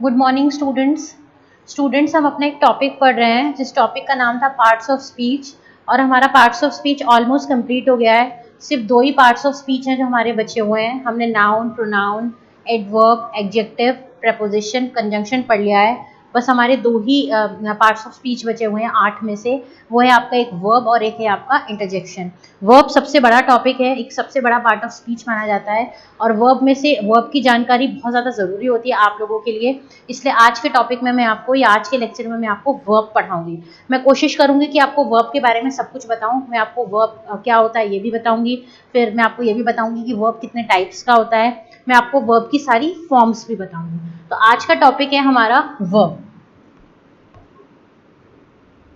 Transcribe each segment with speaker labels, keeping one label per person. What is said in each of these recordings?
Speaker 1: Good morning students हम अपना एक टॉपिक पढ़ रहे हैं जिस टॉपिक का नाम था पार्ट्स ऑफ स्पीच। और हमारा parts of speech almost complete हो गया है। सिर्फ 2 ही पार्ट्स ऑफ स्पीच हैं जो हमारे बचे हुए हैं। हमने noun, pronoun, adverb, adjective, preposition, conjunction पढ़ लिया है। बस हमारे 2 ही पार्ट्स ऑफ स्पीच बचे हुए हैं 8 में से। वो है आपका एक वर्ब और एक है आपका इंटरजेक्शन। वर्ब सबसे बड़ा टॉपिक है, एक सबसे बड़ा पार्ट ऑफ स्पीच माना जाता है और वर्ब में से वर्ब की जानकारी बहुत ज़्यादा ज़रूरी होती है आप लोगों के लिए। इसलिए आज के टॉपिक में मैं आपको या आज के लेक्चर में मैं आपको वर्ब पढ़ाऊंगी। मैं कोशिश करूंगी कि आपको वर्ब के बारे में सब कुछ बताऊं। मैं आपको वर्ब क्या होता है ये भी बताऊंगी। फिर मैं आपको ये भी बताऊंगी कि वर्ब कितने टाइप्स का होता है। मैं आपको वर्ब की सारी फॉर्म्स भी बताऊंगी। तो आज का टॉपिक है हमारा वर्ब।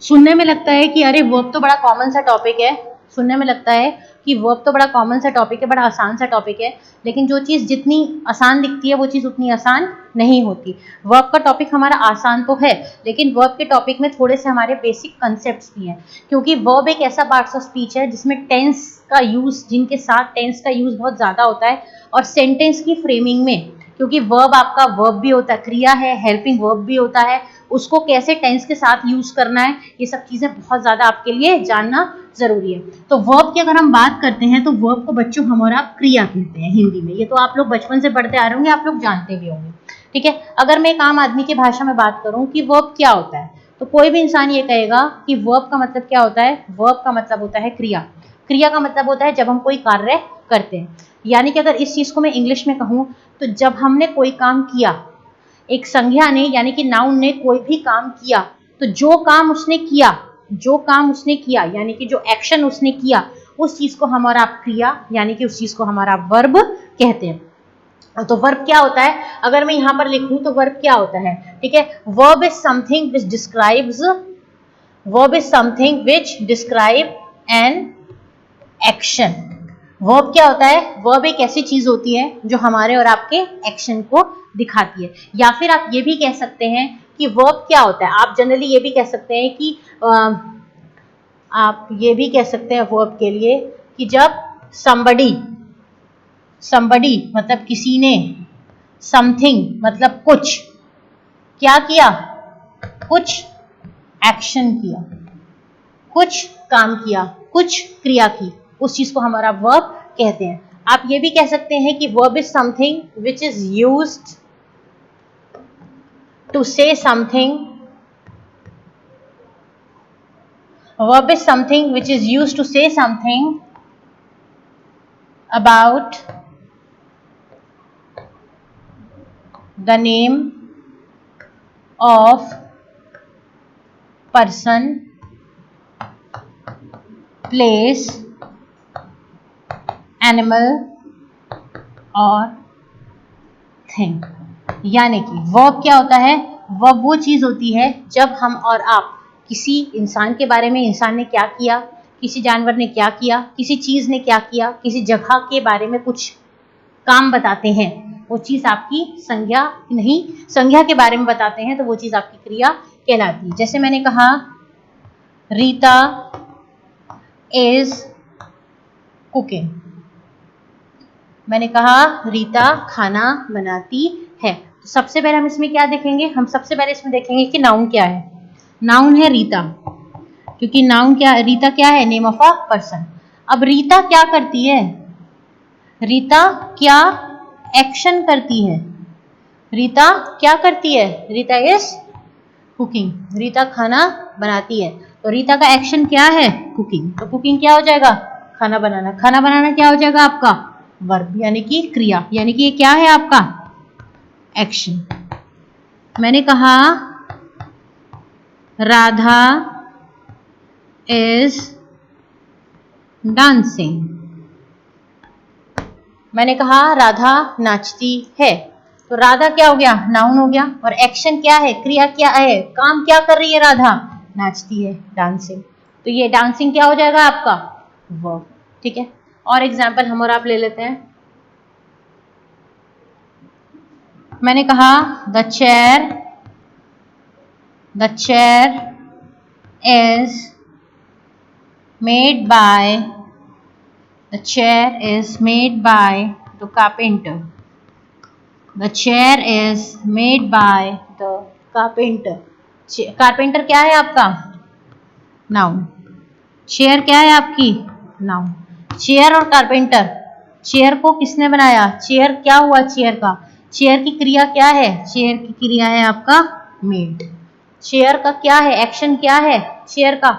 Speaker 1: सुनने में लगता है कि अरे वर्ब तो बड़ा कॉमन सा टॉपिक है। सुनने में लगता है कि वर्ब तो बड़ा कॉमन सा टॉपिक है, बड़ा आसान सा टॉपिक है। लेकिन जो चीज़ जितनी आसान दिखती है वो चीज़ उतनी आसान नहीं होती। वर्ब का टॉपिक हमारा आसान तो है, लेकिन वर्ब के टॉपिक में थोड़े से हमारे बेसिक कंसेप्ट्स भी हैं। क्योंकि वर्ब एक ऐसा पार्ट ऑफ स्पीच है जिसमें टेंस का यूज़, जिनके साथ टेंस का यूज़ बहुत ज़्यादा होता है। और सेंटेंस की फ्रेमिंग में, क्योंकि वर्ब आपका वर्ब भी होता है, क्रिया है, हेल्पिंग वर्ब भी होता है, उसको कैसे टेंस के साथ यूज करना है, ये सब चीजें बहुत ज्यादा आपके लिए जानना जरूरी है। तो वर्ब की अगर हम बात करते हैं तो वर्ब को बच्चों हम और आप क्रिया कहते हैं हिंदी में। ये तो आप लोग बचपन से पढ़ते आ रहे होंगे, आप लोग जानते भी होंगे। ठीक है, अगर मैं एक आम आदमी की भाषा में बात करूं कि वर्ब क्या होता है, तो कोई भी इंसान ये कहेगा कि वर्ब का मतलब क्या होता है। वर्ब का मतलब होता है क्रिया। क्रिया का मतलब होता है जब हम कोई कार्य करते हैं। यानी कि अगर इस चीज को मैं इंग्लिश में कहूं तो जब हमने कोई काम किया, एक संज्ञा ने यानी कि नाउन ने कोई भी काम किया, तो जो काम उसने किया यानी कि जो एक्शन उसने किया, उस चीज को हमारा क्रिया यानी कि उस चीज को हमारा वर्ब कहते हैं। तो वर्ब क्या होता है, अगर मैं यहां पर लिखूं तो वर्ब क्या होता है। ठीक है, verb is something which describe an action. Verb क्या होता है, वर्ब एक ऐसी चीज होती है जो हमारे और आपके एक्शन को दिखाती है। या फिर आप ये भी कह सकते हैं कि वर्ब क्या होता है, आप जनरली ये भी कह सकते हैं कि आप ये भी कह सकते हैं वर्ब के लिए कि जब somebody मतलब किसी ने, समथिंग मतलब कुछ, क्या किया, कुछ एक्शन किया, कुछ काम किया, कुछ क्रिया की, उस चीज को हमारा वर्ब कहते हैं। आप ये भी कह सकते हैं कि verb is something which is used to say something. Verb is something which is used to say something about the name of person, place, animal और थिंग। यानी कि वर्ब क्या होता है, वर्ब वो चीज होती है जब हम और आप किसी इंसान के बारे में, इंसान ने क्या किया, किसी जानवर ने क्या किया, किसी चीज ने क्या किया, किसी जगह के बारे में कुछ काम बताते हैं, वो चीज आपकी संज्ञा नहीं, संज्ञा के बारे में बताते हैं तो वो चीज आपकी क्रिया कहलाती है। जैसे मैंने कहा रीता इज कुकिंग, मैंने कहा रीता खाना बनाती है। तो सबसे पहले हम इसमें क्या देखेंगे, हम सबसे पहले इसमें देखेंगे कि नाउन क्या है। नाउन है रीता, क्योंकि नाउन क्या, रीता क्या है, नेम ऑफ अ पर्सन। अब रीता क्या करती है, रीता क्या एक्शन करती है, रीता क्या करती है, रीता इज कुकिंग, रीता खाना बनाती है। तो रीता का एक्शन क्या है, कुकिंग। तो कुकिंग क्या हो जाएगा, खाना बनाना। खाना बनाना क्या हो जाएगा आपका, वर्ब यानी कि क्रिया, यानी कि ये क्या है आपका एक्शन। मैंने कहा राधा इज डांसिंग, मैंने कहा राधा नाचती है। तो राधा क्या हो गया, नाउन हो गया, और एक्शन क्या है, क्रिया क्या है, काम क्या कर रही है राधा, नाचती है, डांसिंग। तो ये डांसिंग क्या हो जाएगा आपका वर्ब। ठीक है, और एग्जांपल हम और आप ले लेते हैं। मैंने कहा the chair is made by the carpenter। The chair is made by the carpenter. Carpenter क्या है आपका? नाउन। चेयर क्या है आपकी? नाउन। चेयर और कारपेंटर, चेयर को किसने बनाया? चेयर क्या हुआ? चेयर का, चेयर की क्रिया क्या है? चेयर की क्रिया है आपका मेड। चेयर का क्या है? एक्शन क्या है चेयर का?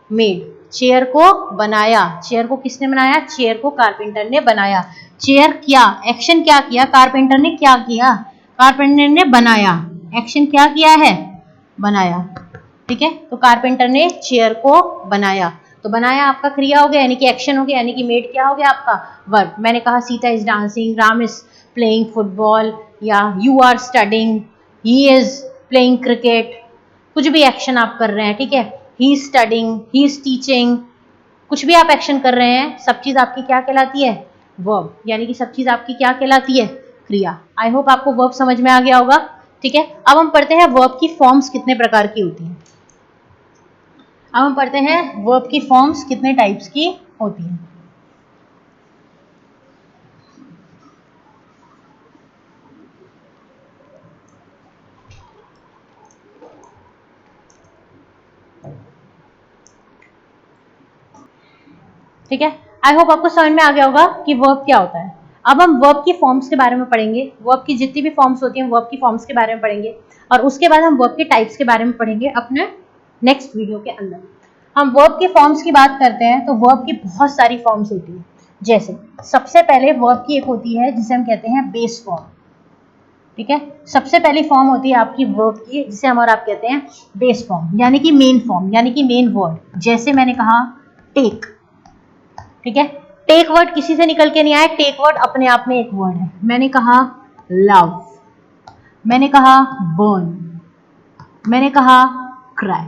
Speaker 1: मेड। चेयर को बनाया, चेयर को किसने बनाया? चेयर को कारपेंटर ने बनाया। चेयर क्या, एक्शन क्या किया? कारपेंटर ने क्या किया? कारपेंटर ने बनाया। एक्शन क्या किया है? बनाया। ठीक है, तो कारपेंटर ने चेयर को बनाया। तो बनाया आपका क्रिया हो गया, यानी कि एक्शन हो गया, यानी कि मेड क्या हो गया आपका? वर्ब। मैंने कहा Sita is dancing, Ram is playing football, या you are studying, he is playing cricket, कुछ भी एक्शन आप कर रहे हैं, ठीक है, he is studying, he is teaching, कुछ भी आप एक्शन कर रहे हैं, सब चीज आपकी क्या कहलाती है? वर्ब। यानी कि सब चीज आपकी क्या कहलाती है? क्रिया। आई होप आपको वर्ब समझ में आ गया होगा। ठीक है, अब हम पढ़ते हैं वर्ब की फॉर्म्स कितने प्रकार की होती हैं। अब हम पढ़ते हैं वर्ब की फॉर्म्स कितने टाइप्स की होती हैं। ठीक है, आई होप आपको समझ में आ गया होगा कि वर्ब क्या होता है। अब हम वर्ब की फॉर्म्स के बारे में पढ़ेंगे, वर्ब की जितनी भी फॉर्म्स होती हैं वर्ब की फॉर्म्स के बारे में पढ़ेंगे, और उसके बाद हम वर्ब के टाइप्स के बारे में पढ़ेंगे अपने नेक्स्ट वीडियो के अंदर। हम वर्ब के फॉर्म्स की बात करते हैं तो वर्ब की बहुत सारी फॉर्म्स होती है। जैसे सबसे पहले वर्ब की एक होती है जिसे हम कहते हैं बेस फॉर्म। ठीक है, सबसे पहली फॉर्म होती है आपकी वर्ब की जिसे हम और आप कहते हैं बेस फॉर्म, यानी कि मेन फॉर्म, यानी कि मेन वर्ड। जैसे मैंने कहा टेक। ठीक है, टेक वर्ड किसी से निकल के नहीं आया, टेक वर्ड अपने आप में एक वर्ड है। मैंने कहा लव, मैंने कहा बर्न, मैंने कहा क्राई।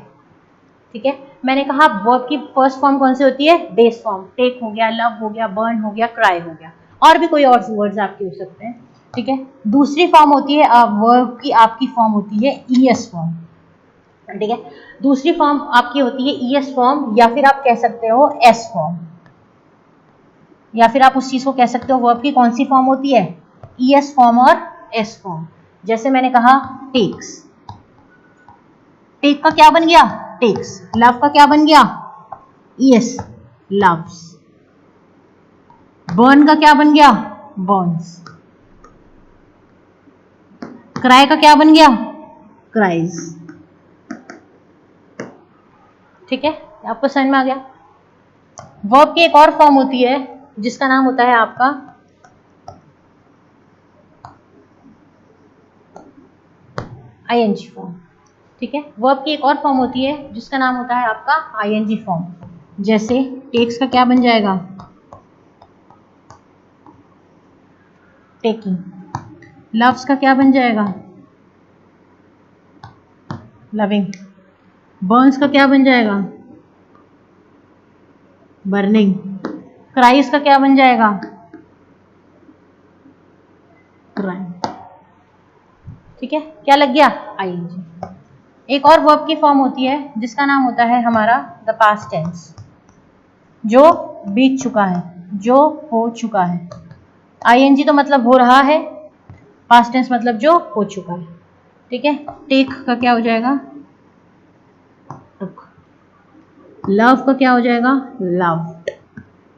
Speaker 1: ठीक है, मैंने कहा वर्ब की फर्स्ट फॉर्म कौन सी होती है? Base form. टेक हो गया, लव हो गया, बर्न हो गया, क्राई हो गया, और भी कोई और वर्ड्स आपके हो सकते हैं। ठीक है, दूसरी फॉर्म होती है वर्ब की, आपकी फॉर्म होती है ईएस फॉर्म। ठीक है, दूसरी फॉर्म आपकी होती है ईएस फॉर्म, या फिर आप कह सकते हो एस फॉर्म, या फिर आप उस चीज को कह सकते हो वर्ब की कौन सी फॉर्म होती है? ईएस फॉर्म और एस फॉर्म। जैसे मैंने कहा टेक्स, टेक का क्या बन गया? टेक्स। लव का क्या बन गया? ES, loves. बर्न का क्या बन गया? बर्न्स। क्राई का क्या बन गया? क्राइज। ठीक है, आपको समझ में आ गया। वर्ब की एक और फॉर्म होती है जिसका नाम होता है आपका आईएनजी फॉर्म। ठीक है, वर्ब की एक और फॉर्म होती है जिसका नाम होता है आपका आईएनजी फॉर्म। जैसे टेक्स का क्या बन जाएगा? टेकिंग। लव्स का क्या बन जाएगा? लविंग। बर्न्स का क्या बन जाएगा? बर्निंग। क्राइस का क्या बन जाएगा? क्राइम। ठीक है, क्या लग गया? आईएनजी। एक और वर्ब की फॉर्म होती है जिसका नाम होता है हमारा द पास्ट टेंस, जो बीत चुका है, जो हो चुका है। आईएनजी तो मतलब हो रहा है, पास्ट टेंस मतलब जो हो चुका है। ठीक है, टेक का क्या हो जाएगा? लव का क्या हो जाएगा? लव्ड।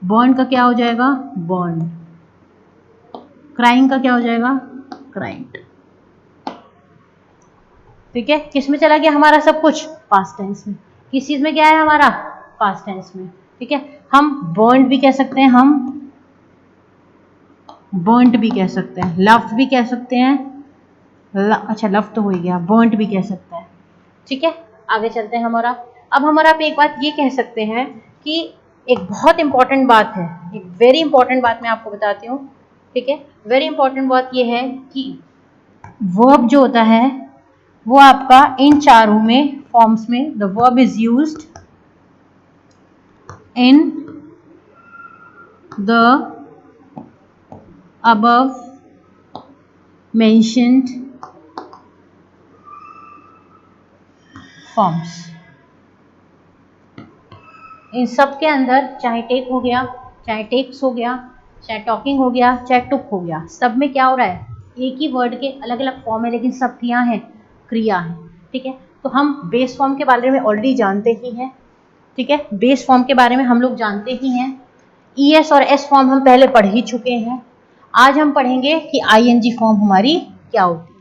Speaker 1: बर्न का क्या हो जाएगा? बर्न। क्राइंग का क्या हो जाएगा? क्राइड। ठीक है, किस में चला गया हमारा सब कुछ? पास्ट टेंस में। किस चीज में क्या है हमारा? पास्ट टेंस में। ठीक है, हम बर्न्ड भी कह सकते हैं, हम बर्न्ड भी कह सकते हैं, लव भी कह सकते हैं, अच्छा लव तो हो ही गया, बर्न्ड भी कह सकते हैं। ठीक है, आगे चलते हैं हमारा। अब हमारा पे एक बात ये कह सकते हैं कि एक बहुत इंपॉर्टेंट बात है, एक वेरी इंपॉर्टेंट बात मैं आपको बताती हूँ। ठीक है, वेरी इंपॉर्टेंट बात ये है कि वर्ब जो होता है वो आपका इन चारों में फॉर्म्स में, the verb is used in the above mentioned forms। इन सब के अंदर, चाहे टेक हो गया, चाहे टेक्स हो गया, चाहे टॉकिंग हो गया, चाहे टुक हो गया, सब में क्या हो रहा है? एक ही वर्ड के अलग अलग फॉर्म है लेकिन सब क्या है, क्रिया है। ठीक है, तो हम बेस फॉर्म के बारे में ऑलरेडी जानते ही हैं। ठीक है, बेस फॉर्म के बारे में हम लोग जानते ही हैं। ES और S फॉर्म हम पहले पढ़ ही चुके हैं। आज हम पढ़ेंगे कि ING फॉर्म हमारी क्या होती है।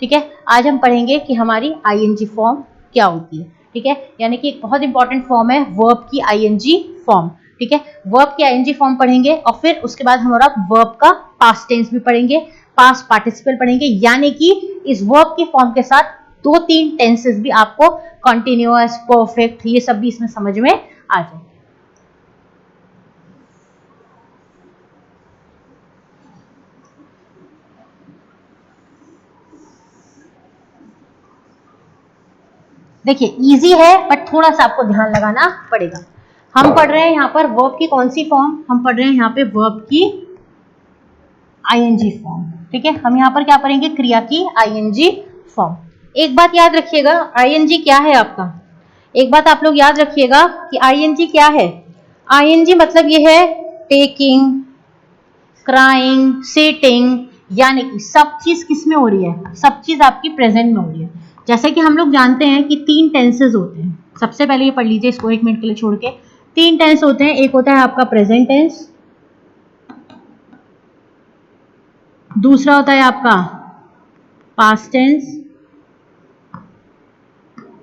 Speaker 1: ठीक है, आज हम पढ़ेंगे कि हमारी ING फॉर्म क्या होती है। ठीक है, यानी कि एक बहुत इंपॉर्टेंट फॉर्म है वर्ब की ING फॉर्म। ठीक है, वर्ब की ING फॉर्म पढ़ेंगे और फिर उसके बाद हमारा वर्ब का पास्ट टेंस भी पढ़ेंगे, पास्ट पार्टिसिपल पढ़ेंगे, यानी कि इस वर्ब की फॉर्म के साथ 2-3 टेंसेस भी आपको कॉन्टिन्यूअस, परफेक्ट, ये सब भी इसमें समझ में आ जाए। देखिए इजी है बट थोड़ा सा आपको ध्यान लगाना पड़ेगा। हम पढ़ रहे हैं यहाँ पर वर्ब की कौन सी फॉर्म, हम पढ़ रहे हैं यहाँ पे वर्ब की ING फॉर्म। ठीक है, हम यहाँ पर क्या पढ़ेंगे, क्रिया की ING फॉर्म। एक बात याद रखिएगा, ING क्या है आपका, एक बात आप लोग याद रखिएगा कि ING क्या है। ING मतलब ये है टेकिंग, क्राइंग, सिटिंग, यानी कि सब चीज किस में हो रही है, सब चीज आपकी प्रेजेंट में हो रही है। जैसे कि हम लोग जानते हैं कि 3 टेंसेस होते हैं। सबसे पहले ये पढ़ लीजिए इसको 1 मिनट के लिए छोड़ के। 3 टेंस होते हैं, एक होता है आपका प्रेजेंट टेंस, दूसरा होता है आपका पास्ट टेंस,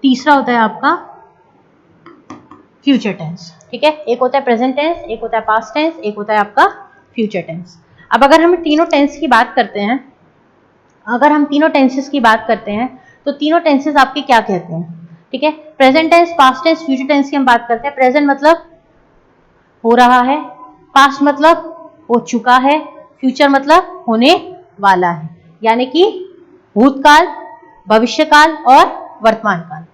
Speaker 1: तीसरा होता है आपका फ्यूचर टेंस। ठीक है, एक होता है प्रेजेंट टेंस, एक होता है पास्ट टेंस, एक होता है आपका फ्यूचर टेंस। अब अगर हम तीनों टेंस की बात करते हैं, अगर हम तीनों टेंसेस की बात करते हैं तो तीनों टेंसेस आपके क्या कहते हैं। ठीक है, present tense, past tense, future tense की हम बात करते हैं। प्रेजेंट मतलब हो रहा है, पास्ट मतलब हो चुका है, फ्यूचर मतलब होने वाला है, यानी कि भूतकाल, भविष्यकाल और वर्तमान काल।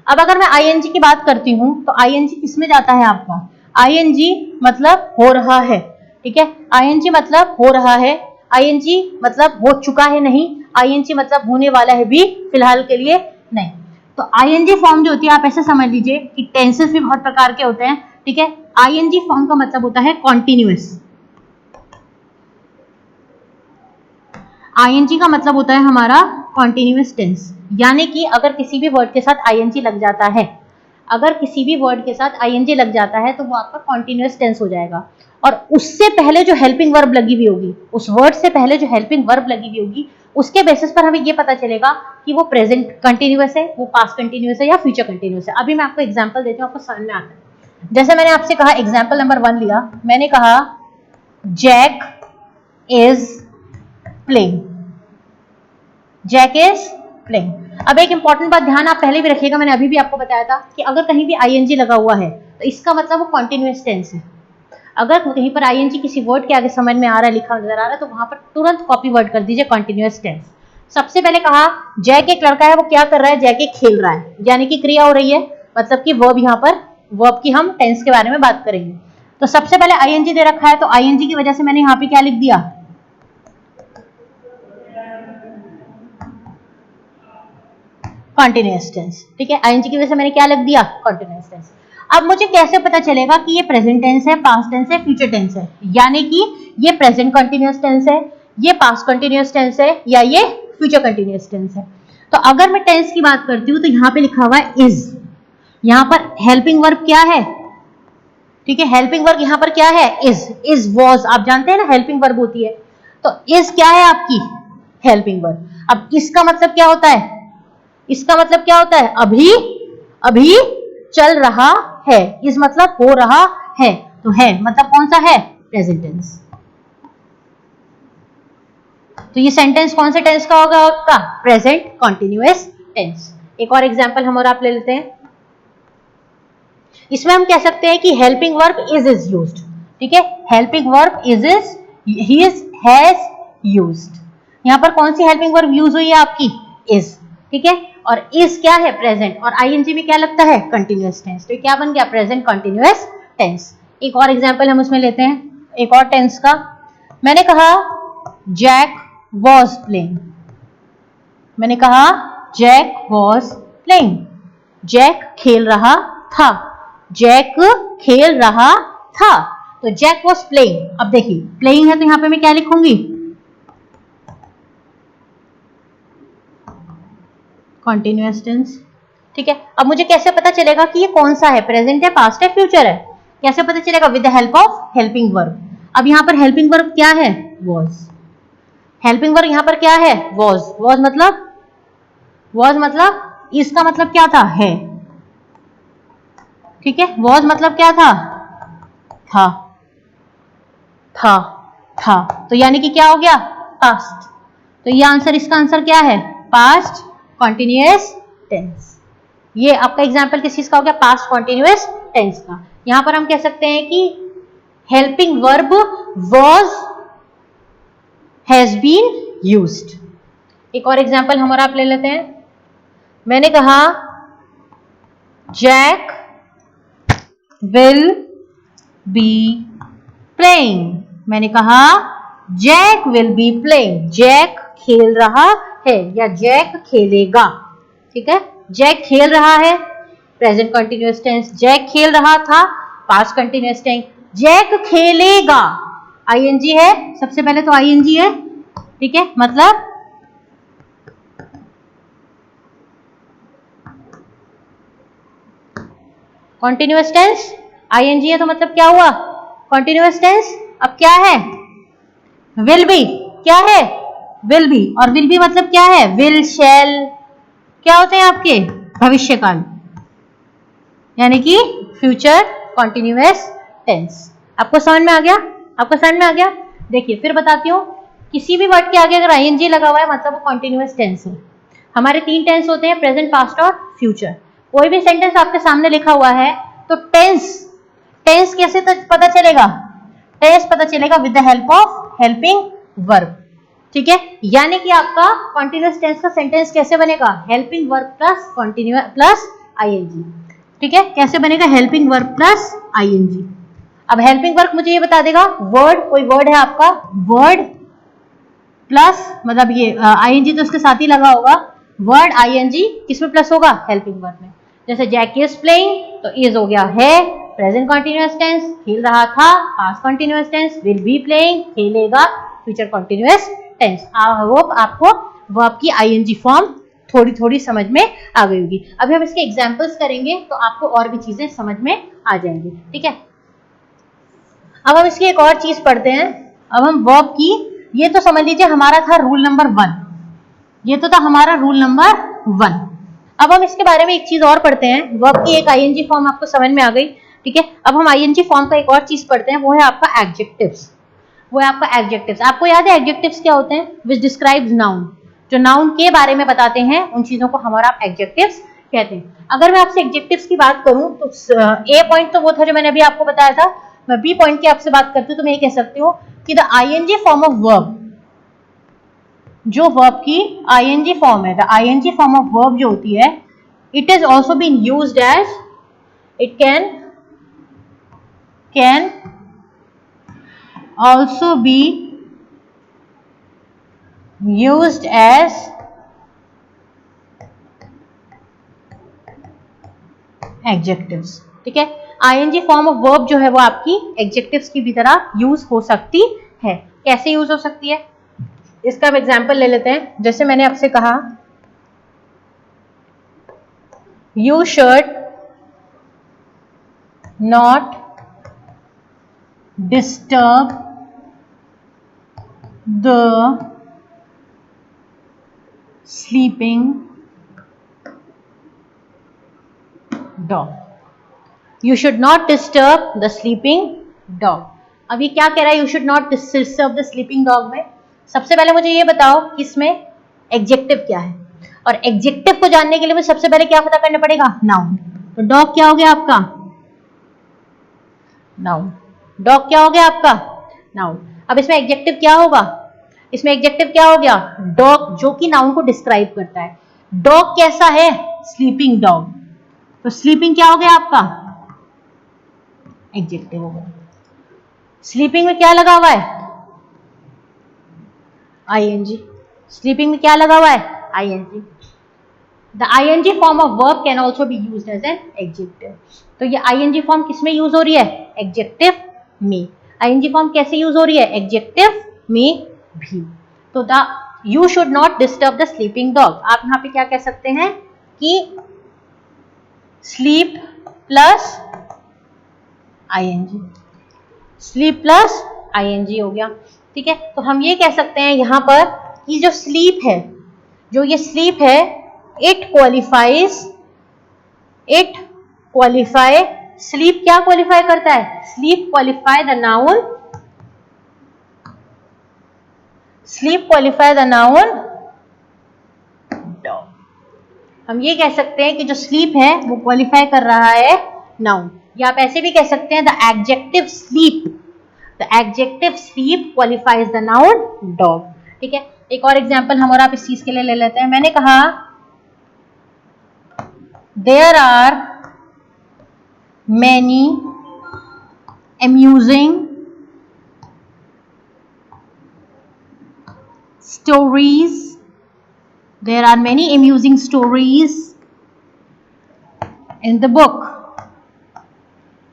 Speaker 1: अब अगर मैं ING की बात करती हूं तो ING किसमें जाता है आपका, ING मतलब हो रहा है। ठीक है, ING मतलब हो रहा है, ING मतलब हो चुका है नहीं, ING मतलब होने वाला है भी फिलहाल के लिए नहीं। तो ING फॉर्म जो होती है आप ऐसे समझ लीजिए कि टेंसेस भी बहुत प्रकार के होते हैं। ठीक है, ING फॉर्म का मतलब होता है कॉन्टिन्यूअस। ING का मतलब होता है हमारा कॉन्टिन्यूअस टेंस, यानी कि अगर किसी भी वर्ड के साथ ING लग जाता है, अगर किसी भी वर्ड के साथ ING लग जाता है तो वो आपका कॉन्टिन्यूअस टेंस हो जाएगा। और उससे पहले जो हेल्पिंग वर्ब लगी हुई होगी, उस वर्ड से पहले जो हेल्पिंग वर्ब लगी हुई होगी, उसके बेसिस पर हमें ये पता चलेगा कि वो प्रेजेंट कंटिन्यूअस है, वो पास्ट कंटिन्यूअस है या फ्यूचर कंटिन्यूअस है। अभी मैं आपको एग्जाम्पल देती हूँ, आपको समझ में आता है। जैसे मैंने आपसे कहा, एग्जाम्पल नंबर 1 लिया, मैंने कहा Jack is playing, Jack is playing. अब एक इंपॉर्टेंट बात ध्यान आप पहले भी रखिएगा, मैंने अभी भी आपको बताया था कि अगर कहीं भी ING लगा हुआ है तो इसका मतलब वो कॉन्टिन्यूअस टेंस है। अगर कहीं पर ING किसी वर्ड के आगे समझ में आ रहा है, लिखा नजर आ रहा है, तो वहां पर तुरंत कॉपी वर्ड कर दीजिए कॉन्टिन्यूअस टेंस। सबसे पहले कहा जैक एक लड़का है, वो क्या कर रहा है, जैक एक खेल रहा है, यानी कि क्रिया हो रही है, मतलब कि वर्ब, यहाँ पर वर्ब की हम टेंस के बारे में बात करेंगे। तो सबसे पहले ING दे रखा है, तो ING की वजह से मैंने यहाँ पे क्या लिख दिया, कॉन्टिन्यूअस टेंस। ठीक है, ING की वजह से मैंने क्या लिख दिया, कॉन्टिन्यूअस टेंस। अब मुझे कैसे पता चलेगा कि ये प्रेजेंट टेंस है, पास्ट टेंस है, फ्यूचर टेंस है, यानी कि ये प्रेजेंट कंटिन्यूअस टेंस है, ये पास्ट कंटिन्यूअस टेंस है, या ये फ्यूचर कंटिन्यूअस टेंस है। तो अगर मैं टेंस की बात करती हूँ तो यहाँ पे लिखा हुआ है इज, यहाँ पर हेल्पिंग वर्ब क्या है, ठीक है, हेल्पिंग वर्ब यहाँ पर क्या है, इज वॉज, आप जानते हैं ना हेल्पिंग वर्ब होती है, तो इज क्या है आपकी, हेल्पिंग वर्ब। अब इसका मतलब क्या होता है, इसका मतलब क्या होता है, अभी अभी चल रहा है, इस मतलब हो रहा है, तो है मतलब कौन सा है, प्रेजेंट टेंस। तो ये सेंटेंस कौन से टेंस का होगा आपका, प्रेजेंट कॉन्टिन्यूअस टेंस। एक और एग्जांपल हम और आप ले लेते हैं, इसमें हम कह सकते हैं कि हेल्पिंग वर्ब इज यूज्ड। ठीक है, helping verb is has used. यहां पर कौन सी हेल्पिंग वर्ब यूज हुई है आपकी, इज। ठीक है, और इज क्या है, प्रेजेंट, और ING में क्या लगता है, कंटिन्यूअस टेंस। तो क्या बन गया, प्रेजेंट कंटिन्यूअस टेंस। एक और एग्जांपल हम उसमें लेते हैं, एक और टेंस का। मैंने कहा जैक वॉज प्लेइंग, मैंने कहा जैक वॉज प्लेइंग, जैक खेल रहा था, जैक खेल रहा था, तो जैक वॉज प्लेइंग। अब देखिए प्लेइंग है तो यहाँ पे मैं क्या लिखूंगी, कॉन्टिन्यूअस टेंस। ठीक है, अब मुझे कैसे पता चलेगा कि ये कौन सा है, प्रेजेंट है, पास्ट है, फ्यूचर है? कैसे पता चलेगा? With the help of helping verb. अब यहाँ पर हेल्पिंग वर्ब क्या है? वॉज। हेल्पिंग वर्ब यहाँ पर क्या है? वॉज। वॉज मतलब इसका मतलब क्या था? है। ठीक है, वॉज मतलब क्या था? था। था था तो यानी कि क्या हो गया? पास्ट। तो ये आंसर, इसका आंसर क्या है? Past continuous tense. ये आपका एग्जाम्पल किस चीज का हो गया? पास्ट कॉन्टिन्यूअस टेंस का। यहां पर हम कह सकते हैं कि helping verb was has been used. एक और एग्जाम्पल हमारा आप ले लेते हैं। मैंने कहा जैक विल बी प्लेइंग। मैंने कहा Jack will be playing. Jack खेल रहा है या जैक खेलेगा। ठीक है, जैक खेल रहा है, प्रेजेंट कंटिन्यूअस टेंस। जैक खेल रहा था, पास्ट कंटिन्यूअस टेंस। जैक खेलेगा, आईएनजी है, सबसे पहले तो आईएनजी है। ठीक है, मतलब कॉन्टिन्यूअस टेंस, आईएनजी है तो मतलब क्या हुआ? Continuous tense. अब क्या है? Will be. क्या है? Will be. और विल बी मतलब क्या है? विल, शैल, क्या होते हैं आपके? भविष्य काल, यानी कि फ्यूचर कॉन्टिन्यूअस टेंस। आपको समझ में आ गया? आपको समझ में आ गया? देखिए फिर बताती हूँ, किसी भी वर्ड के आगे अगर आईएनजी लगा हुआ है मतलब वो कॉन्टिन्यूअस टेंस है। हमारे 3 टेंस होते हैं, प्रेजेंट, पास्ट और फ्यूचर। कोई भी सेंटेंस आपके सामने लिखा हुआ है तो टेंस, टेंस कैसे पता चलेगा? टेंस पता चलेगा with the help of helping verb. ठीक है, यानी कि आपका कॉन्टिन्यूअस टेंस का सेंटेंस कैसे बनेगा? Helping verb plus continuous plus ING. ठीक है, कैसे बनेगा? Helping verb plus ING. अब हेल्पिंग वर्ब मुझे ये बता देगा, वर्ड, कोई वर्ड है आपका, वर्ड प्लस, मतलब ये आईएनजी तो उसके साथ ही लगा होगा। वर्ड आईएनजी किसमें प्लस होगा? हेल्पिंग वर्ब में। जैसे जैक इज प्लेइंग तो इज हो गया है, प्रेजेंट कॉन्टिन्यूअस टेंस, खेल रहा था, past continuous tense, will be playing, खेलेगा, future continuous tense. I hope आपको वर्ब की आईएनजी फॉर्म थोड़ी थोड़ी समझ में आ गई होगी। अभी हम इसके एग्जांपल्स करेंगे तो आपको और भी चीजें समझ में आ जाएंगी। ठीक है, अब हम इसकी एक और चीज पढ़ते हैं। अब हम वर्ब की, ये तो समझ लीजिए हमारा था रूल नंबर 1, ये तो था हमारा रूल नंबर 1। अब हम इसके बारे में एक चीज और पढ़ते हैं। वर्ब की एक आईएनजी फॉर्म आपको समझ में आ गई। ठीक है, अब हम आईएनजी फॉर्म का एक और चीज पढ़ते हैं, वो है आपका एडजेक्टिव्स। वो है आपका एडजेक्टिव्स। आपको याद है एडजेक्टिव्स क्या होते हैं? Which describes noun. जो नाउन के बारे में बताते हैं उन चीजों को हमारा आप एडजेक्टिव्स कहते हैं। अगर मैं आपसे एडजेक्टिव्स की बात करूं तो ए पॉइंट तो वो था जो मैंने अभी आपको बताया था। मैं बी पॉइंट की आपसे बात करती हूँ तो मैं ये कह सकती हूँ कि the ING form of verb, जो वर्ब की आईएनजी फॉर्म है, the ING form of verb जो होती है, it is also been used as, it can also be used as adjectives। ठीक है, आईएनजी फॉर्म ऑफ वर्ब जो है वो आपकी एडजेक्टिव्स की भी तरह यूज हो सकती है। कैसे यूज हो सकती है, इसका हम एग्जांपल ले लेते हैं। जैसे मैंने आपसे कहा you should not disturb the sleeping dog। You should not disturb the sleeping dog। अब ये क्या कह रहा है? You should not disturb the sleeping dog में सबसे पहले मुझे ये बताओ कि इसमें एडजेक्टिव क्या है, और एडजेक्टिव को जानने के लिए मुझे सबसे पहले क्या पता करना पड़ेगा? नाउन। तो डॉग क्या हो गया आपका? नाउन। डॉग क्या हो गया आपका? नाउन। अब इसमें एडजेक्टिव क्या होगा? इसमें एडजेक्टिव क्या हो गया? डॉग, जो कि नाउन को डिस्क्राइब करता है। डॉग कैसा है? Sleeping dog. तो स्लीपिंग क्या हो गया आपका? एडजेक्टिव हो गया। स्लीपिंग में क्या लगा हुआ है? आईएनजी। स्लीपिंग में क्या लगा हुआ है? ING. The ING form of verb can also be used as an adjective. तो ये आईएनजी फॉर्म किसमें यूज हो रही है? एडजेक्टिव में। आईएनजी फॉर्म कैसे यूज हो रही है? एडजेक्टिव में भी। तो the you should not disturb the sleeping dog. आप यहाँ पे क्या कह सकते हैं कि sleep plus ING, sleep plus ING हो गया। ठीक है, तो हम ये कह सकते हैं यहाँ पर कि जो स्लीप है, जो ये स्लीप है, इट क्वालिफाई, स्लीप क्या क्वालिफाई करता है? Sleep qualify the noun, sleep qualify the noun dog. हम ये कह सकते हैं कि जो स्लीप है वो क्वालिफाई कर रहा है नाउन, या आप ऐसे भी कह सकते हैं the adjective sleep, the adjective sleep qualifies the noun dog. ठीक है, एक और एग्जांपल हम और आप इस चीज के लिए ले लेते हैं। मैंने कहा there are many amusing stories, there are many amusing stories in the book,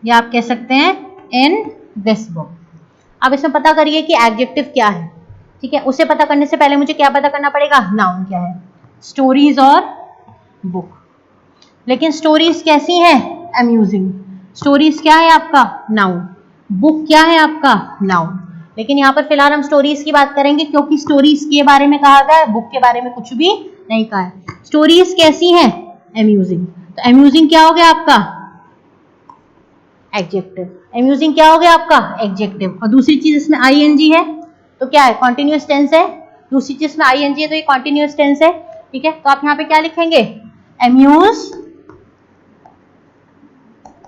Speaker 1: या आप कह सकते हैं in this book। अब इसमें पता करिए कि एडजेक्टिव क्या है। ठीक है, उसे पता करने से पहले मुझे क्या पता करना पड़ेगा? नाउन क्या है, स्टोरीज और बुक। लेकिन स्टोरीज कैसी हैं? अम्यूजिंग। स्टोरीज क्या है आपका? नाउन। बुक क्या है आपका? नाउन। लेकिन यहाँ पर फिलहाल हम स्टोरीज की बात करेंगे, क्योंकि स्टोरीज के बारे में कहा गया है, बुक के बारे में कुछ भी नहीं कहा है। स्टोरीज कैसी हैं? अम्यूजिंग। तो अम्यूजिंग क्या हो गया आपका? एडजेक्टिव। अम्यूजिंग क्या हो गया आपका? एडजेक्टिव। और दूसरी चीज इसमें आईएनजी है, तो क्या है? कॉन्टिन्यूअस टेंस है। दूसरी चीज में आईएनजी है तो ये कॉन्टिन्यूअस टेंस है। ठीक है, तो आप यहाँ पे क्या लिखेंगे? अम्यूज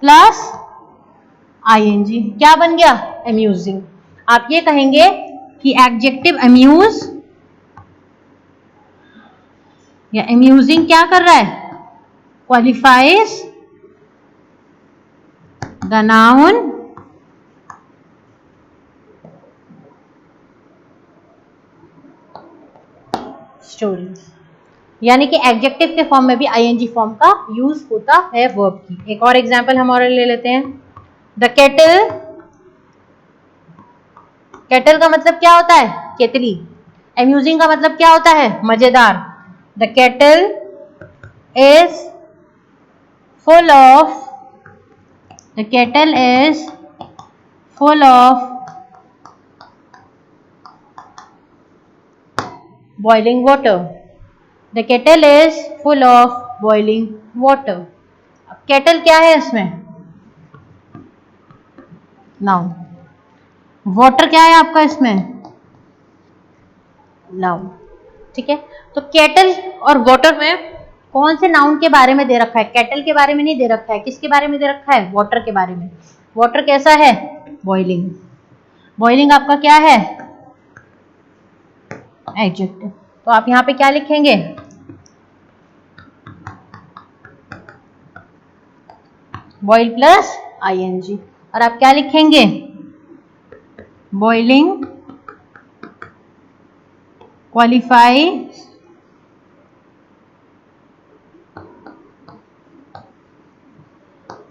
Speaker 1: प्लस आईएनजी, क्या बन गया? अम्यूजिंग। आप ये कहेंगे कि एडजेक्टिव अम्यूज या अम्यूजिंग क्या कर रहा है? Qualifies the noun stories. यानी कि एडजेक्टिव के फॉर्म में भी आईएनजी फॉर्म का यूज होता है वर्ब की। एक और एग्जांपल हम और ले लेते हैं। द केटल, केटल का मतलब क्या होता है? केतली। अम्यूजिंग का मतलब क्या होता है? मजेदार। The kettle is full of, the kettle is full of boiling water, the kettle is full of boiling water। अब केटल क्या है इसमें? नाउन। वाटर क्या है आपका इसमें? नाउन। ठीक है, तो केटल और वाटर में कौन से नाउन के बारे में दे रखा है? केटल के बारे में नहीं दे रखा है, किसके बारे में दे रखा है? वाटर के बारे में। वाटर कैसा है? बॉइलिंग। बॉइलिंग आपका क्या है? एडजेक्टिव। तो आप यहां पे क्या लिखेंगे? Boil plus ING. और आप क्या लिखेंगे? Boiling qualify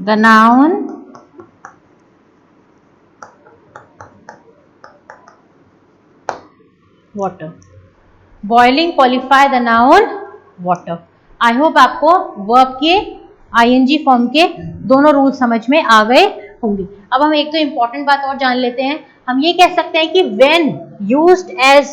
Speaker 1: the noun water. Boiling qualify the noun water. I hope आपको वर्ब के आईएनजी फॉर्म के दोनों रूल समझ में आ गए होंगे। अब हम एक तो इंपॉर्टेंट बात और जान लेते हैं। हम ये कह सकते हैं कि व्हेन यूज्ड एज,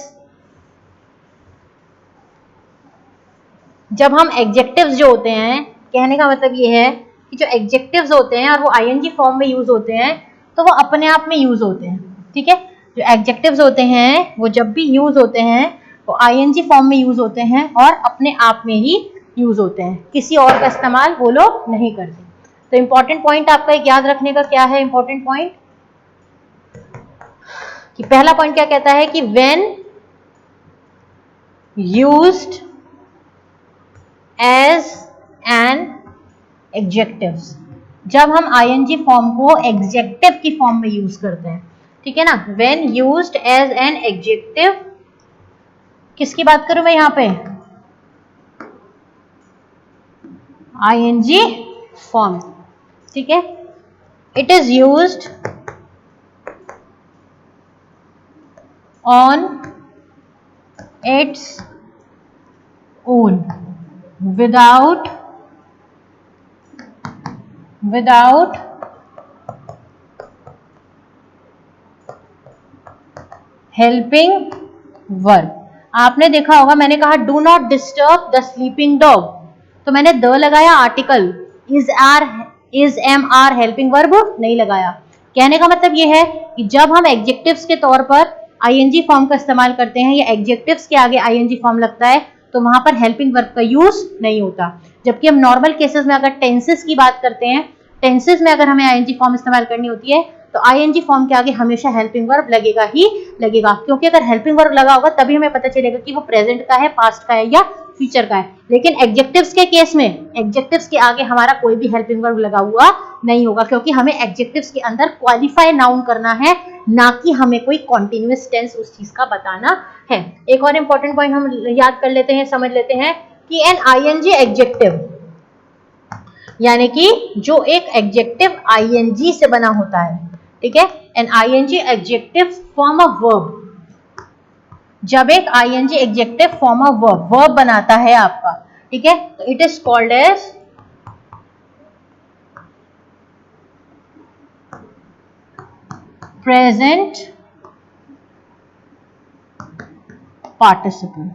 Speaker 1: जब हम एडजेक्टिव्स जो होते हैं, कहने का मतलब ये है कि जो एडजेक्टिव्स होते हैं और वो आईएनजी फॉर्म में यूज होते हैं तो वो अपने आप में यूज होते हैं। ठीक है, जो एडजेक्टिव्स होते हैं वो जब भी यूज होते हैं वो आईएनजी फॉर्म में यूज होते हैं और अपने आप में ही यूज होते हैं, किसी और का इस्तेमाल वो लोग नहीं करते। तो इंपॉर्टेंट पॉइंट आपका एक याद रखने का क्या है? इंपॉर्टेंट पॉइंट कि पहला पॉइंट क्या कहता है कि when used as an adjectives, जब हम आईएनजी फॉर्म को एडजेक्टिव की फॉर्म में यूज करते हैं। ठीक है ना, when used as an adjective, किसकी बात करूं मैं यहां पे? ING form. ठीक है, it is used on its own without helping verb. आपने देखा होगा मैंने कहा do not disturb the sleeping dog, तो मैंने द लगाया article, is am are helping verb नहीं लगाया। कहने का मतलब ये है कि जब हम एडजेक्टिव्स के तौर पर आईएनजी फॉर्म का इस्तेमाल करते हैं या एडजेक्टिव्स के आगे आईएनजी फॉर्म लगता है तो वहां पर हेल्पिंग वर्ब का यूज नहीं होता। जबकि हम नॉर्मल केसेस में अगर टेंसेस की बात करते हैं, टेंसेस में अगर हमें आईएनजी फॉर्म इस्तेमाल करनी होती है तो आईएनजी फॉर्म के आगे हमेशा हेल्पिंग वर्ब लगेगा ही लगेगा, क्योंकि अगर हेल्पिंग वर्ब लगा होगा तभी हमें पता चलेगा कि वो प्रेजेंट का है, पास्ट का है या फ्यूचर का है। लेकिन एडजेक्टिव्स के केस में एडजेक्टिव्स के आगे हमारा कोई भी हेल्पिंग वर्ब लगा हुआ नहीं होगा, क्योंकि हमें एडजेक्टिव्स के अंदर क्वालिफाई नाउन करना है, ना कि हमें कोई कॉन्टिन्यूअस टेंस उस चीज का बताना है। एक और इंपॉर्टेंट पॉइंट हम याद कर लेते हैं, समझ लेते हैं कि एन आईएनजी एडजेक्टिव यानी कि जो एक एडजेक्टिव आईएनजी से बना होता है, ठीक है, an ING adjective form a verb. जब एक ING adjective form a verb बनाता है आपका, ठीक है, तो it is called as present participle.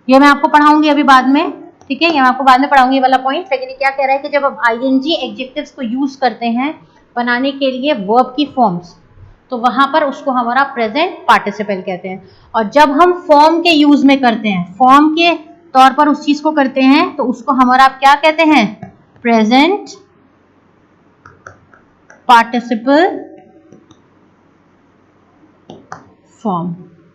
Speaker 1: ये मैं आपको पढ़ाऊंगी अभी बाद में, ठीक है, ये मैं आपको बाद में पढ़ाऊंगी वाला पॉइंट। लेकिन ये क्या कह रहा है कि जब हम आईएनजी एडजेक्टिव्स को यूज करते हैं बनाने के लिए वर्ब की फॉर्म्स, तो वहां पर उसको हमारा प्रेजेंट पार्टिसिपल कहते हैं। और जब हम फॉर्म के यूज में करते हैं, फॉर्म के तौर पर उस चीज को करते हैं, तो उसको हमारा क्या कहते हैं, प्रेजेंट पार्टिसिपल फॉर्म।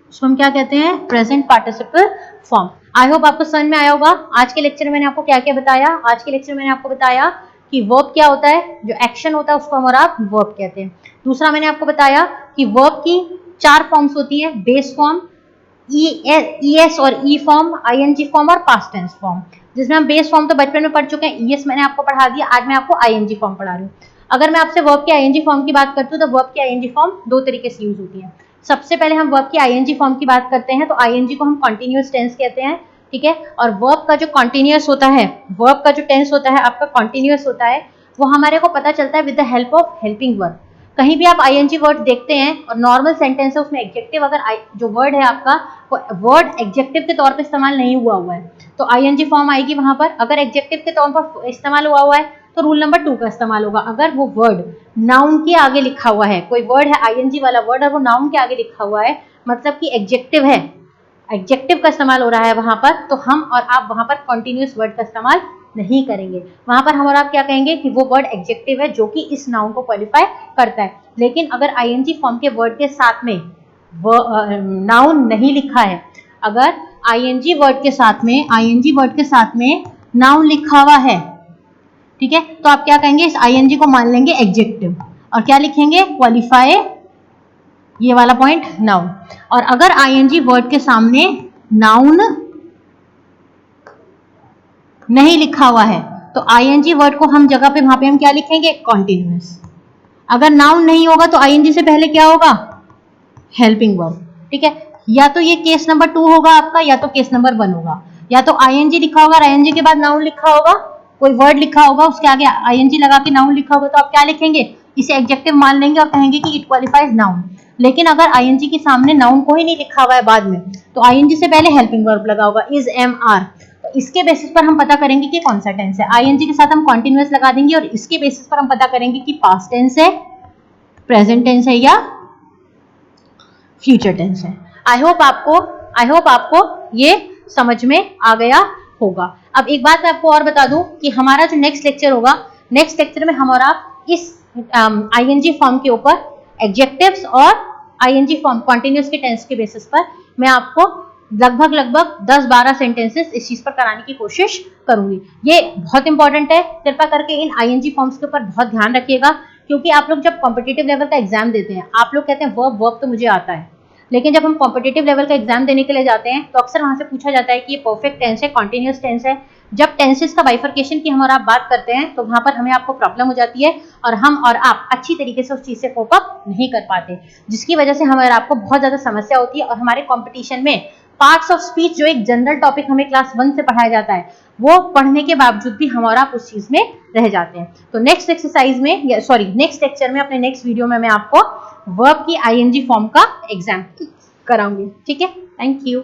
Speaker 1: उसको हम क्या कहते हैं, प्रेजेंट पार्टिसिपल फॉर्म। आई होप आपको समझ में आया होगा। आज के लेक्चर में मैंने आपको क्या क्या बताया, आज के लेक्चर में मैंने आपको बताया कि वर्ब क्या होता है, जो एक्शन होता है उसको हमारा वर्ब कहते हैं। दूसरा मैंने आपको बताया कि वर्ब की 4 फॉर्म्स होती है, बेस फॉर्म, ईएस और ई फॉर्म, आईएनजी फॉर्म और पास्ट टेंस फॉर्म। जिसमें हम बेस फॉर्म तो बचपन में पढ़ चुके हैं, ईएस मैंने आपको पढ़ा दिया, आज मैं आपको आईएनजी फॉर्म पढ़ा रही हूँ। अगर मैं आपसे वर्ब की आईएनजी फॉर्म की बात करती हूँ तो वर्ब की आईएनजी फॉर्म 2 तरीके से यूज होती है। सबसे पहले हम वर्ब की आईएनजी फॉर्म की बात करते हैं तो आईएनजी को हम कॉन्टिन्यूअस टेंस कहते हैं, ठीक है। और वर्ब का जो कॉन्टिन्यूअस होता है, वर्ब का जो टेंस होता है आपका कॉन्टिन्यूअस होता है, वो हमारे को पता चलता है with the help of helping verb. कहीं भी आप आईएनजी वर्ड देखते हैं और नॉर्मल सेंटेंस है उसमें एडजेक्टिव अगर जो वर्ड है आपका वो वर्ड एडजेक्टिव के तौर पर इस्तेमाल नहीं हुआ है तो आईएनजी फॉर्म आएगी वहां पर। अगर एडजेक्टिव के तौर पर इस्तेमाल हुआ है तो रूल नंबर 2 का इस्तेमाल होगा। अगर वो वर्ड नाउन के आगे लिखा हुआ है, कोई वर्ड है आईएनजी वाला वर्ड और वो नाउन के आगे लिखा हुआ है, मतलब कि एडजेक्टिव है, एडजेक्टिव का इस्तेमाल हो रहा है वहां पर, तो हम और आप वहां पर कॉन्टिन्यूअस वर्ड का इस्तेमाल नहीं करेंगे। वहां पर हम और आप क्या कहेंगे कि वो वर्ड एडजेक्टिव है जो कि इस नाउन को क्वालिफाई करता है। लेकिन अगर आईएनजी फॉर्म के वर्ड के साथ में नाउन नहीं लिखा है, अगर आईएनजी वर्ड के साथ में नाउन लिखा हुआ है, ठीक है, तो आप क्या कहेंगे, इस आईएनजी को मान लेंगे एडजेक्टिव और क्या लिखेंगे, क्वालिफाई, ये वाला पॉइंट, नाउन। और अगर आईएनजी वर्ड के सामने नाउन नहीं लिखा हुआ है तो आईएनजी वर्ड को हम जगह पे वहां पे हम क्या लिखेंगे, कॉन्टिन्यूअस। अगर नाउन नहीं होगा तो आईएनजी से पहले क्या होगा, हेल्पिंग वर्ब, ठीक है। या तो ये केस नंबर 2 होगा आपका, या तो केस नंबर 1 होगा। या तो आईएनजी लिखा होगा और आईएनजी के बाद नाउन लिखा होगा, कोई वर्ड लिखा होगा उसके आगे आईएनजी लगा के नाउन लिखा होगा, तो आप क्या लिखेंगे, इसे एडजेक्टिव मान लेंगे और कहेंगे कि इट क्वालिफाइज नाउन। लेकिन अगर आईएनजी के सामने नाउन को ही नहीं लिखा हुआ है बाद में, तो आईएनजी से पहले हेल्पिंग वर्ब लगा होगा, इज एम आर। तो इसके बेसिस पर हम पता करेंगे कि कौन सा टेंस है। आईएनजी के साथ हम कॉन्टिन्यूअस लगा देंगे और इसके बेसिस पर हम पता करेंगे कि पास्ट टेंस है, प्रेजेंट टेंस है या फ्यूचर टेंस है। आई होप आपको ये समझ में आ गया होगा। अब एक बात मैं आपको और बता दूं कि हमारा जो नेक्स्ट लेक्चर होगा, नेक्स्ट लेक्चर में हम और आप इस आईएनजी फॉर्म के ऊपर एडजेक्टिव्स और आईएनजी फॉर्म कॉन्टिन्यूअस के टेंस के बेसिस पर मैं आपको लगभग 10-12 सेंटेंसेस इस चीज पर कराने की कोशिश करूंगी। ये बहुत इंपॉर्टेंट है, कृपया करके इन आईएनजी फॉर्म्स के ऊपर बहुत ध्यान रखिएगा, क्योंकि आप लोग जब कॉम्पिटिटिव लेवल का एग्जाम देते हैं, आप लोग कहते हैं वर्ब तो मुझे आता है, लेकिन जब हम कॉम्पिटिटिव लेवल का एग्जाम देने के लिए जाते हैं तो अक्सर वहां से पूछा जाता है कि ये परफेक्ट टेंस है, कॉन्टिन्यूअस टेंस है। जब टेंसेस का बाइफर्केशन की हम और आप बात करते हैं तो वहां पर हमें आपको प्रॉब्लम हो जाती है और हम और आप अच्छी तरीके से उस चीज से कोप अप नहीं कर पाते, जिसकी वजह से हमें और आपको बहुत ज्यादा समस्या होती है और हमारे कॉम्पिटिशन में पार्ट्स ऑफ स्पीच जो एक जनरल टॉपिक हमें क्लास 1 से पढ़ाया जाता है, वो पढ़ने के बावजूद भी हमारा उस चीज में रह जाते हैं। तो नेक्स्ट एक्सरसाइज में, नेक्स्ट लेक्चर में, अपने नेक्स्ट वीडियो में मैं आपको वर्ब की आईएनजी फॉर्म का एग्जाम कराऊंगी। ठीक है, थैंक यू।